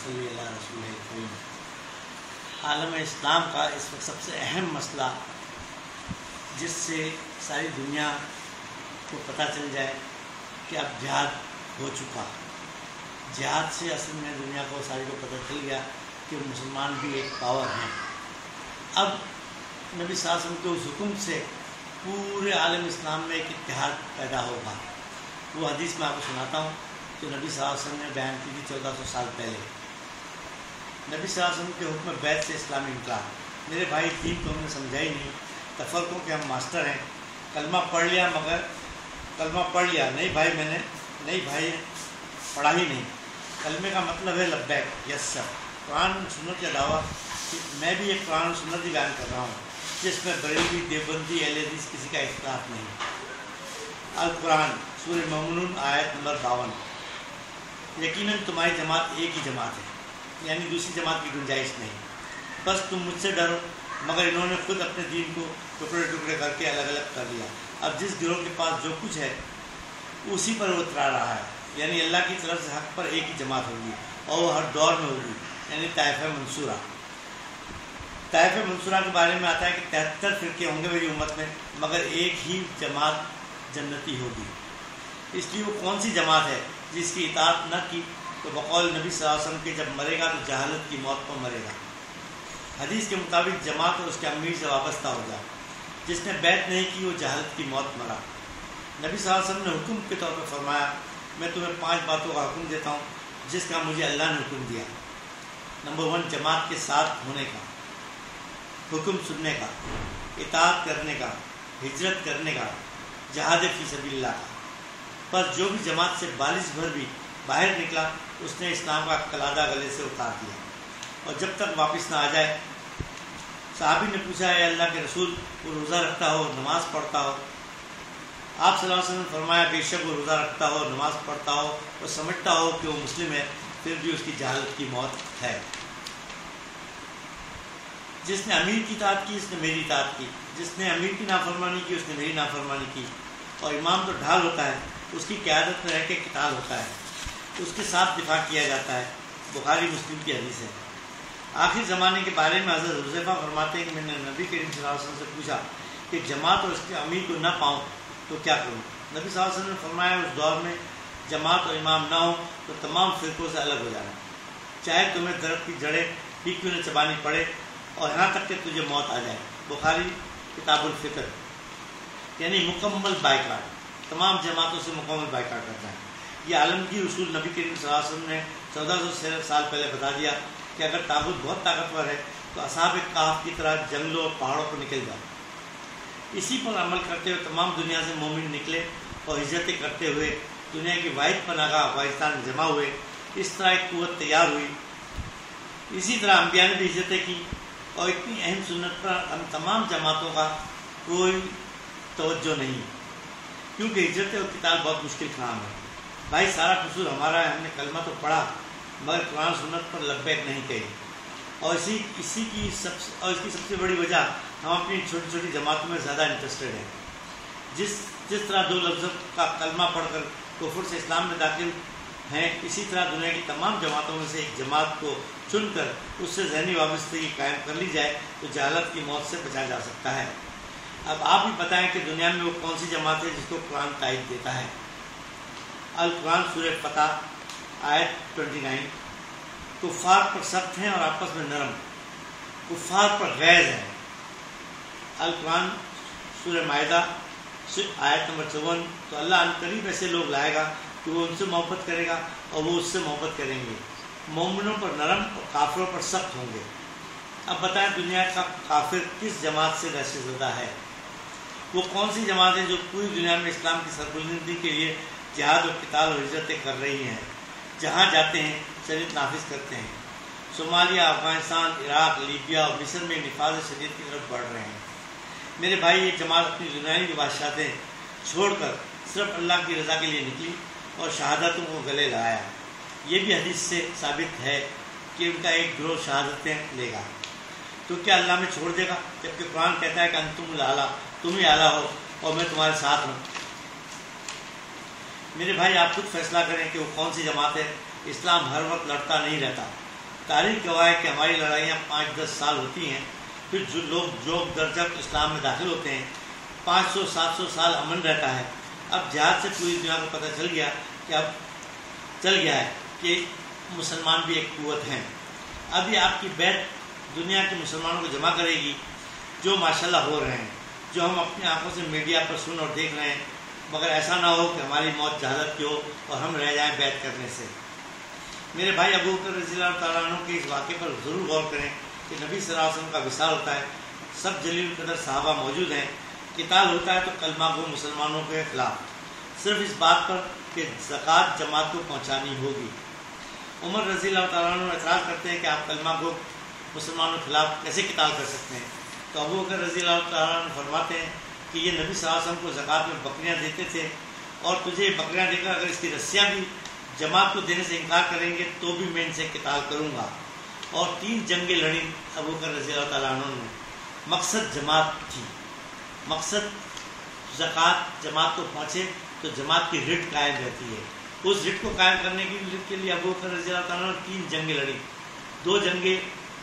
صلی اللہ رسول کریم۔ عالم اسلام کا اس وقت سب سے اہم مسئلہ جس سے ساری دنیا کو پتہ چل جائے کہ اب جہاد ہو چکا، جہاد سے اصل میں دنیا کو ساری کو پتہ چل گیا کہ مسلمان بھی ایک پاور ہیں۔ اب نبی صلی اللہ علیہ وسلم کے اس حکم سے پورے عالم اسلام میں ایک اتحاد پیدا ہوگا۔ وہ حدیث میں آپ کو سناتا ہوں جو نبی صلی اللہ علیہ وسلم نے بیان کی تھی 1400 سال پہلے۔ نبی صلی اللہ علیہ وسلم کے حکم بیت سے اسلامی انکار۔ میرے بھائی دین کو ہم نے سمجھا ہی نہیں، تفرقوں کے ہم ماسٹر ہیں، کلمہ پڑھ لیا مگر کلمہ پڑھ لیا نہیں بھائی، میں نے نہیں بھائی پڑھا ہی نہیں۔ کلمے کا مطلب ہے لبیک، یس سر، قرآن سنت کا دعویٰ کہ میں بھی ایک قرآن سنت ہی بیان کر رہا ہوں جس میں بریلوی دیوبندی اہل حدیث کسی کا اختلاف نہیں۔ القرآن سورہ مومنون آیت نمبر 52، یقیناً تمہاری جماعت ایک ہی جماعت ہے، یعنی دوسری جماعت کی گنجائش نہیں، بس تم مجھ سے ڈرو، مگر انہوں نے خود اپنے دین کو ٹکڑے ٹکڑے کر کے الگ الگ کر لیا۔ اب جس گروہ کے پاس جو کچھ ہے اسی پر وہ اترا رہا ہے، یعنی اللہ کی طرف سے حق پر ایک ہی جماعت ہوگی اور وہ ہر دور میں ہوگی، یعنی طائفہ منصورہ۔ طائفہ منصورہ کے بارے میں آتا ہے کہ 73 فرقے ہوں گے میری امت میں، مگر ایک ہی جماعت جنتی ہوگی۔ اس لیے وہ کون سی جماعت ہے جس کی اطاعت نہ کی تو بقول نبی صلی اللہ علیہ وسلم کے جب مرے گا تو جہالت کی موت پر مرے گا۔ حدیث کے مطابق جماعت اور اس کے امیر سے وابستہ ہو جائے، جس نے بیعت نہیں کی وہ جہالت کی موت مرا۔ نبی صلی اللہ علیہ وسلم نے حکم کے طور پر فرمایا میں تمہیں 5 باتوں کا حکم دیتا ہوں جس کا مجھے اللہ نے حکم دیا۔ نمبر 1 جماعت کے ساتھ ہونے کا، حکم سننے کا، اطاعت کرنے کا، ہجرت کرنے کا، جہاد فی سبیل اللہ کا۔ پر جو بھی جماعت سے بالش بھر بھی باہر نکلا اس نے اسلام کا قلادہ گلے سے اتار دیا، اور جب تک واپس نہ آ جائے۔ صحابی نے پوچھا اے اللہ کے رسول وہ روزہ رکھتا ہو، نماز پڑھتا ہو؟ آپ صلی اللہ علیہ وسلم نے فرمایا بے شک وہ روزہ رکھتا ہو، نماز پڑھتا ہو اور سمجھتا ہو کہ وہ مسلم ہے، پھر بھی اس کی جہالت کی موت ہے۔ جس نے امیر کی اطاعت کی اس نے میری اطاعت کی، جس نے امیر کی نافرمانی کی اس نے میری نافرمانی کی۔ اور امام تو ڈھال ہوتا ہے، اس کی قیادت میں رہ کے قتال ہوتا ہے، اس کے ساتھ دفاع کیا جاتا ہے۔ بخاری مسلم کی حدیث ہے۔ آخر زمانے کے بارے میں حضرت حذیفہ فرماتے ہیں کہ میں نے نبی کریم صلی اللہ علیہ وسلم سے پوچھا کہ جماعت اور اس کے امیر کو نہ پاؤں تو کیا کروں؟ نبی صلی اللہ علیہ وسلم نے فرمایا اس دور میں جماعت اور امام نہ ہو تو تمام فرقوں سے الگ ہو جانا، چاہے تمہیں درخت کی جڑیں بھی کیوں نہ چبانی پڑے اور یہاں تک کہ تجھے موت آ جائے۔ بخاری کتاب الفطر، یعنی مکمل بائیکاٹ، تمام جماعتوں سے مکمل بائیکاٹ کرتا ہے۔ یہ عالمگیر اصول نبی کریم صلی اللہ علیہ وسلم نے 1400 سال پہلے بتا دیا کہ اگر طاغوت بہت طاقتور ہے تو اصحاب کہف کی طرح جنگلوں اور پہاڑوں پر نکل جاؤ۔ اسی پر عمل کرتے ہوئے تمام دنیا سے مومن نکلے اور ہجرتیں کرتے ہوئے دنیا کی واحد پناہ گاہ افغانستان میں جمع ہوئے۔ اس طرح ایک قوت تیار ہوئی۔ اسی طرح انبیاء نے بھی ہجرتیں کی، اور اتنی اہم سنت پر ہم تمام جماعتوں کا کوئی توجہ نہیں، کیونکہ ہجرت اور قتال بہت مشکل کام ہے۔ بھائی سارا قصور ہمارا ہے، ہم نے کلمہ تو پڑھا مگر قرآن سنت پر لبیک نہیں کہی، اور اس کی سب سے بڑی وجہ ہم اپنی چھوٹی چھوٹی جماعتوں میں زیادہ انٹرسٹڈ ہیں۔ جس طرح 2 لفظوں کا کلمہ پڑھ کر کفر سے اسلام میں داخل ہیں، اسی طرح دنیا کی تمام جماعتوں میں سے ایک جماعت کو چن کر اس سے ذہنی وابستگی قائم کر لی جائے تو جہالت کی موت سے بچا جا سکتا ہے۔ اب آپ ہی بتائیں کہ دنیا میں وہ کون سی جماعت ہے جس کو قرآن تائید دیتا ہے؟ القرآن سورہ فتح آیت 29، کفار پر سخت ہیں اور آپس میں نرم، کفار پر غیظ ہے۔ القرآن سورہ مائدہ آیت نمبر 54، تو اللہ عنقریب ایسے لوگ لائے گا کہ وہ ان سے محبت کرے گا اور وہ اس سے محبت کریں گے، مومنوں پر نرم اور کافروں پر سخت ہوں گے۔ اب بتائیں دنیا کا کافر کس جماعت سے دہشت زدہ ہے؟ وہ کون سی جماعت ہے جو پوری دنیا میں اسلام کی سربلندی کے لیے جہاد اور قتال اور ہجرتیں کر رہی ہیں، جہاں جاتے ہیں شریعت نافذ کرتے ہیں؟ صومالیہ، افغانستان، عراق، لیبیا اور مصر میں نفاذ شریعت کی طرف بڑھ رہے ہیں۔ میرے بھائی یہ جماعت اپنی دنیاوی بادشاہتیں چھوڑ کر صرف اللہ کی رضا کے لیے نکلی اور شہادتوں کو گلے لگایا۔ یہ بھی حدیث سے ثابت ہے کہ ان کا ایک گروہ شہادتیں لے گا، تو کیا اللہ میں چھوڑ دے گا؟ جبکہ قرآن کہتا ہے کہ انتم الاعلیٰ، تم ہی اعلیٰ ہو اور میں تمہارے ساتھ ہوں۔ میرے بھائی آپ خود فیصلہ کریں کہ وہ کون سی جماعت ہے۔ اسلام ہر وقت لڑتا نہیں رہتا، تاریخ گواہ ہے کہ ہماری لڑائیاں 5-10 سال ہوتی ہیں، پھر جو لوگ جو درجہ اسلام میں داخل ہوتے ہیں 500-700 سال امن رہتا ہے۔ اب جہاد سے پوری دنیا کو پتہ چل گیا ہے کہ مسلمان بھی ایک قوت ہیں۔ اب یہ آپ کی بیعت دنیا کے مسلمانوں کو جمع کرے گی، جو ماشاءاللہ ہو رہے ہیں، جو ہم اپنی آنکھوں سے میڈیا پر سن اور دیکھ رہے ہیں، مگر ایسا نہ ہو کہ ہماری موت جہالت کی ہو اور ہم رہ جائیں بیعت کرنے سے۔ میرے بھائی ابو بکر رضی اللہ تعالیٰ عنہ کے اس واقعے پر ضرور غور کریں کہ نبی صلی اللہ علیہ وسلم کا وصال ہوتا ہے، سب جلیل القدر صحابہ موجود ہیں، قتال ہوتا ہے تو کلمہ گو مسلمانوں کے خلاف، صرف اس بات پر کہ زکوٰۃ جماعت کو پہنچانی ہوگی۔ عمر رضی اللہ تعالیٰ عنہ اعتراض کرتے ہیں کہ آپ کلمہ گو مسلمانوں کے خلاف کیسے قتال کر سکتے ہیں؟ تو ابو بکر رضی اللہ تعالیٰ عنہ فرماتے ہیں کہ یہ نبی صلی اللہ علیہ وسلم کو زکوٰۃ میں بکریاں دیتے تھے، اور تجھے یہ بکریاں دے کر اگر اس کی رسیاں بھی جماعت کو دینے سے انکار کریں گے تو بھی میں ان سے قتال کروں گا۔ اور 3 جنگیں لڑیں ابو بکر رضی اللہ تعالیٰ عنہ نے۔ مقصد جماعت تھی، مقصد زکوٰۃ جماعت کو پہنچے تو جماعت کی رٹ قائم رہتی ہے۔ اس رٹ کو قائم کرنے کے لیے ابو بکر رضی اللہ تعالیٰ نے 3 جنگیں لڑیں، 2 جنگیں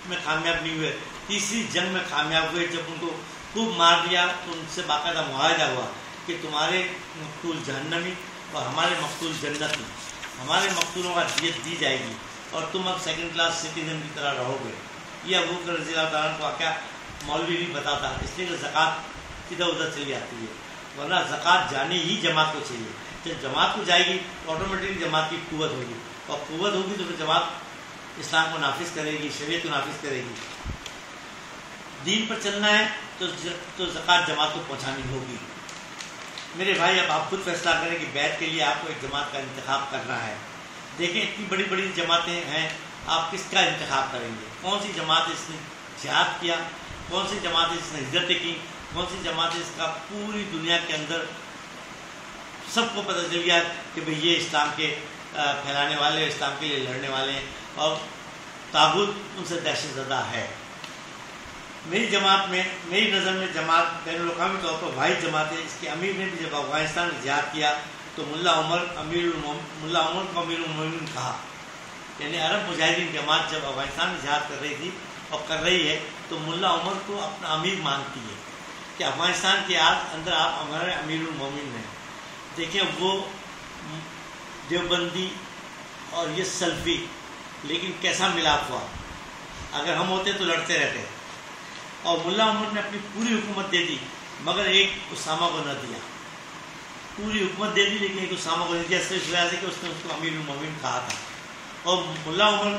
میں کامیاب نہیں ہوئے، تیسری جنگ میں کامیاب ہوئے۔ جب ان کو خوب مار دیا تو ان سے باقاعدہ معاہدہ ہوا کہ تمہارے مقتول جہنمی اور ہمارے مقتول جنتی، ہمارے مقتولوں کا دیت دی جائے گی اور تم اب 2nd کلاس سٹیزن کی طرح رہو گے۔ یہ ابو بکر رضی اللہ تعالیٰ کو کیا مولوی بھی بتاتا، اس لیے کہ زکوٰۃ ادھر ادھر چلی جاتی ہے، ورنہ زکوٰۃ جانی ہی جماعت کو چاہیے۔ جب جماعت کو جائے گی تو آٹومیٹکلی جماعت کی قوت ہوگی، اور قوت ہوگی تو پھر جماعت اسلام کو نافذ کرے گی، شریعت کو نافذ کرے گی۔ دین پر چلنا ہے تو زکوٰۃ جماعت کو پہنچانی ہوگی۔ میرے بھائی اب آپ خود فیصلہ کریں کہ بیعت کے لیے آپ کو ایک جماعت کا انتخاب کرنا ہے۔ دیکھیں اتنی بڑی بڑی جماعتیں ہیں، آپ کس کا انتخاب کریں گے؟ کون سی جماعت اس نے جہاد کیا، کون سی جماعت اس نے ہجرتیں کی، کون سی جماعت اس کا پوری دنیا کے اندر سب کو پتہ چل گیا کہ بھئی یہ اسلام کے پھیلانے والے، اسلام کے لیے لڑنے والے ہیں، اور طاغوت ان سے دہشت زدہ ہے۔ میری جماعت میں، میری نظر میں جماعت بین الاقوامی طور پر واحد جماعت ہے۔ اس کے امیر نے بھی جب افغانستان میں جہاد کیا تو ملا عمر کو امیر المومنین کہا، یعنی عرب مجاہدین جماعت جب افغانستان میں جہاد کر رہی تھی اور کر رہی ہے تو ملا عمر کو اپنا امیر مانتی ہے کہ افغانستان کے اندر آپ ہمارے امیر المومنین ہیں۔ دیکھیں وہ دیوبندی اور یہ سلفی، لیکن کیسا ملاپ ہوا، اگر ہم ہوتے تو لڑتے رہتے۔ اور ملا عمر نے اپنی پوری حکومت دے دی مگر ایک اسامہ کو نہ دیا، پوری حکومت دے دی لیکن ایک اسامہ کو نہیں دیا، صرف اس وجہ سے کہ اس نے اس کو امیر المومنین کہا تھا۔ اور ملا عمر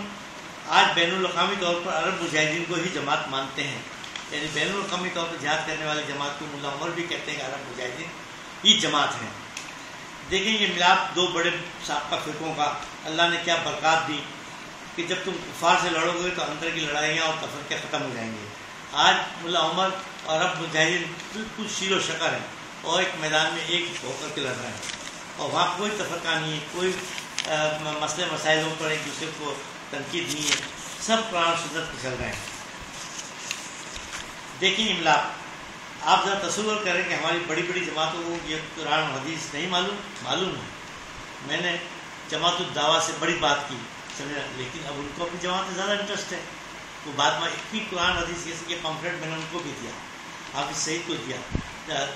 آج بین الاقوامی طور پر عرب مجاہدین کو ہی جماعت مانتے ہیں، یعنی بین الاقوامی طور پر جہاد کرنے والے جماعت کو ملا عمر بھی کہتے ہیں کہ عرب مجاہدین ہی جماعت ہیں۔ دیکھیں یہ ملاپ 2 بڑے سابقہ فرقوں کا اللہ نے کیا برکات دی کہ جب تم کفار سے لڑو گے تو اندر کی لڑائیاں اور تفرقے ختم ہو جائیں گے۔ آج ملا عمر اور عرب مجاہدین بالکل شیر و شکر ہیں اور ایک میدان میں ایک ہو کر کے لڑ رہے ہیں، اور وہاں کوئی تفرقہ نہیں ہے، کوئی مسئلے مسائلوں پر ایک دوسرے کو تنقید نہیں ہے، سب قرآن و سنت پہ چل رہے ہیں۔ دیکھیں املاک، آپ ذرا تصور کریں کہ ہماری بڑی بڑی جماعتوں کو یہ قرآن و حدیث نہیں معلوم ہے۔ میں نے جماعت الدعویٰ سے بڑی بات کی، لیکن اب ان کو اپنی جماعت میں زیادہ انٹرسٹ ہے۔ وہ بعد میں اتنی قرآن حدیث جیسے کہ پمفلیٹ میں نے ان کو بھی دیا، حافظ سعید کو دیا،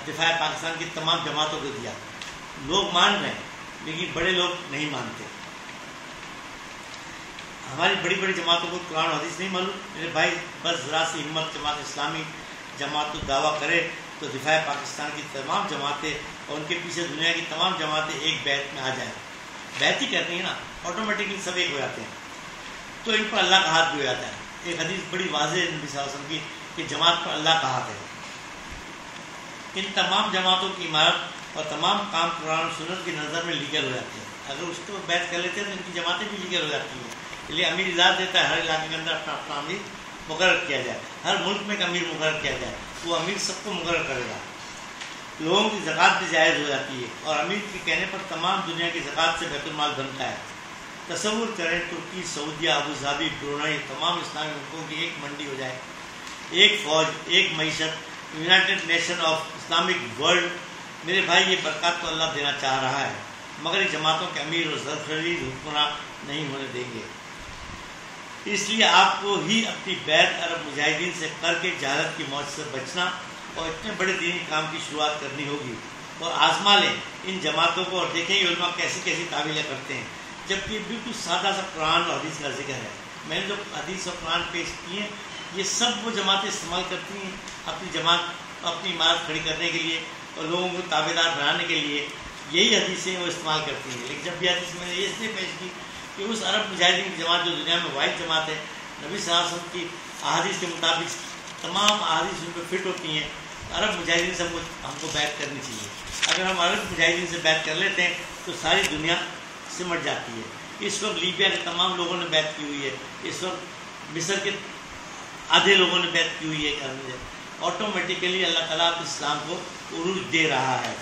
دفاع پاکستان کی تمام جماعتوں کو دیا۔ لوگ مان رہے ہیں لیکن بڑے لوگ نہیں مانتے۔ ہماری بڑی بڑی جماعتوں کو قرآن و حدیث نہیں معلوم۔ میرے بھائی بس ذرا سی ہمت جماعت اسلامی جماعت الدعویٰ کرے تو دفاع پاکستان کی تمام جماعتیں اور ان کے پیچھے دنیا کی تمام جماعتیں ایک بیعت میں آ جائیں۔ بیعت ہی کہتے ہیں نا، آٹومیٹکلی سب ایک ہو جاتے ہیں، تو ان پر اللہ کا ہاتھ بھی ہو جاتا ہے۔ ایک حدیث بڑی واضح ہے نبی صلی اللہ علیہ وسلم کی کہ جماعت پر اللہ کا ہاتھ ہے۔ ان تمام جماعتوں کی عمارت اور تمام کام قرآن و سنت کی نظر میں لیگل ہو جاتے ہیں۔ اگر اس کو بیعت کر لیتے ہیں تو ان کی جماعتیں بھی لیگل ہو جاتی ہیں۔ اس لیے امیر اجازت دیتا ہے ہر علاقے کے اندر اپنا اپنا امیر مقرر کیا جائے، ہر ملک میں ایک امیر مقرر کیا جائے، وہ امیر سب کو مقرر کرے گا۔ لوگوں کی زکوٰۃ بھی جائز ہو جاتی ہے اور امیر کے کہنے پر تمام دنیا کی زکوٰۃ سے بیت المال بنتا ہے۔ تصور کریں ترکی، سعودیہ، ابوظہبی، برونائی، تمام اسلامی ملکوں کی ایک منڈی ہو جائے، ایک فوج، ایک معیشت، United nation of Islamic world. میرے بھائی یہ برکات تو اللہ دینا چاہ رہا ہے مگر یہ جماعتوں کے امیر اور زرخرید حکمراں نہیں ہونے دیں گے۔ اس لیے آپ کو ہی اپنی بیعت عرب مجاہدین سے کر کے جہالت کی موت سے بچنا اور اتنے بڑے دینی کام کی شروعات کرنی ہوگی، اور آزما لیں ان جماعتوں کو اور دیکھیں یہ علماء کیسی کیسی تعویلیں کرتے ہیں، جبکہ بالکل سادہ سا قرآن اور حدیث کا ذکر ہے۔ میں نے جو حدیث اور قرآن پیش کیے ہیں یہ سب وہ جماعتیں استعمال کرتی ہیں اپنی جماعت اپنی عمارت کھڑی کرنے کے لیے اور لوگوں کو تابع دار بنانے کے لیے، یہی حدیثیں وہ استعمال کرتی ہیں۔ لیکن جب یہ حدیث میں نے یہ اس لیے پیش کی کہ اس عرب مجاہدین کی جماعت جو دنیا میں واحد جماعت ہے، نبی صلی اللہ علیہ وسلم کی احادیث کے مطابق تمام احادیث ان پہ فٹ ہوتی ہیں، عرب مجاہدین سے ہم کو بیعت کرنی چاہیے۔ اگر ہم عرب مجاہدین سے بیعت کر لیتے ہیں تو ساری دنیا سمٹ جاتی ہے۔ اس وقت لیبیا کے تمام لوگوں نے بیعت کی ہوئی ہے، اس وقت مصر کے آدھے لوگوں نے بیعت کی ہوئی ہے، آٹومیٹیکلی اللہ تعالیٰ اسلام کو عروج دے رہا ہے۔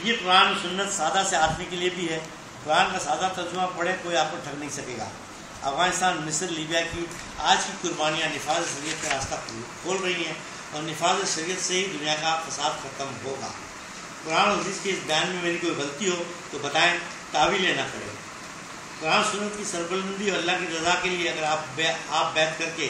یہ قرآن و سنت سادہ سے آدمی کے لیے بھی ہے، قرآن کا سادہ ترجمہ پڑھے کوئی آپ کو ٹھگ نہیں سکے گا۔ افغانستان، مصر، لیبیا کی آج کی قربانیاں نفاذ شریعت کا راستہ کھول رہی ہیں، اور نفاذ شریعت سے ہی دنیا کا فساد ختم ہوگا۔ قرآن و حدیث کے اس بیان میں میری کوئی غلطی ہو تو بتائیں، تعویلیں نہ کریں۔ قرآن سنت کی سربلندی اور اللہ کی رضا کے لیے اگر آپ بیعت کر کے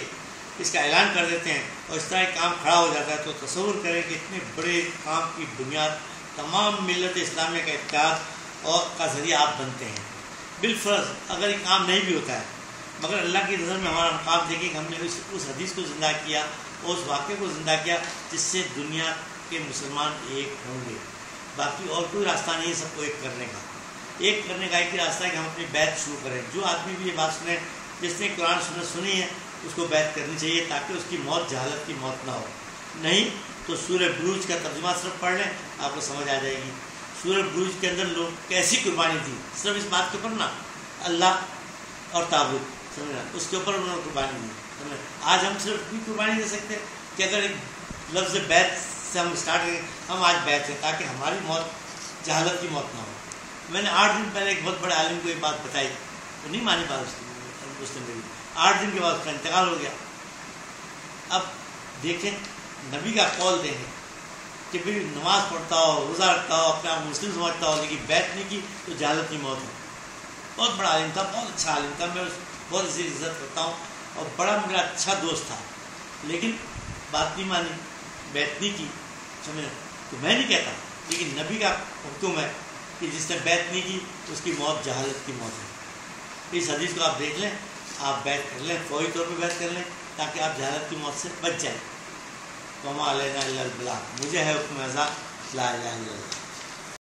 اس کا اعلان کر دیتے ہیں اور اس طرح ایک کام کھڑا ہو جاتا ہے تو تصور کریں کہ اتنے بڑے کام کی بنیاد تمام ملت اسلامیہ کا اتحاد اور کا ذریعہ آپ بنتے ہیں۔ بالفرض اگر یہ کام نہیں بھی ہوتا ہے، مگر اللہ کی نظر میں ہمارا مقام دیکھیں کہ ہم نے اس حدیث کو زندہ کیا اور اس واقعے کو زندہ کیا جس سے دنیا کے مسلمان ایک ہوں گے۔ باقی اور کوئی راستہ نہیں ہے سب کو ایک کرنے کا۔ ایک کرنے کا ایک ہی راستہ ہے کہ ہم اپنی بیعت شروع کریں۔ جو آدمی بھی یہ بات سنے جس نے قرآن سنت سنی ہے اس کو بیعت کرنی چاہیے تاکہ اس کی موت جہالت کی موت نہ ہو۔ نہیں تو سورہ بروج کا ترجمہ صرف پڑھ لیں، آپ کو سمجھ آ جائے گی۔ سورہ بروج کے اندر لوگ کیسی قربانی دی، صرف اس بات کے اوپر نا، اللہ اور تابوت، سمجھنا، اس کے اوپر انہوں نے قربانی دی۔ آج ہم صرف بھی قربانی دے سکتے کہ اگر ایک لفظ بیعت سے ہم اسٹارٹ کریں، ہم آج بیعت ہیں تاکہ ہماری موت جہالت کی موت نہ ہو۔ میں نے 8 دن پہلے ایک بہت بڑے عالم کو یہ بات بتائی، وہ نہیں مانی بات اس نے میری۔ 8 دن کے بعد اس کا انتقال ہو گیا۔ اب دیکھیں نبی کا قول دیں گے کہ بھائی نماز پڑھتا ہو، روزہ رکھتا ہو، اپنے آپ مسلم سمجھتا ہو، لیکن بیعت نہیں کی تو جہالت کی موت ہے۔ بہت بڑا عالم تھا، بہت اچھا عالم تھا، میں بہت اسی عزت کرتا ہوں اور بڑا میرا اچھا دوست تھا، لیکن بات نہیں مانی، بیعت نہیں کی، سمجھنا۔ تو میں نہیں کہتا، لیکن نبی کا حکم ہے کہ جس نے بیعت نہیں کی اس کی موت جہالت کی موت ہے۔ اس حدیث کو آپ دیکھ لیں، آپ بیعت کر لیں، فوری طور پہ بیعت کر لیں تاکہ آپ جہالت کی موت سے بچ جائیں۔ وما علینا الا البلاغ، مجھے ہے حکم ازا لا الہ الا اللہ۔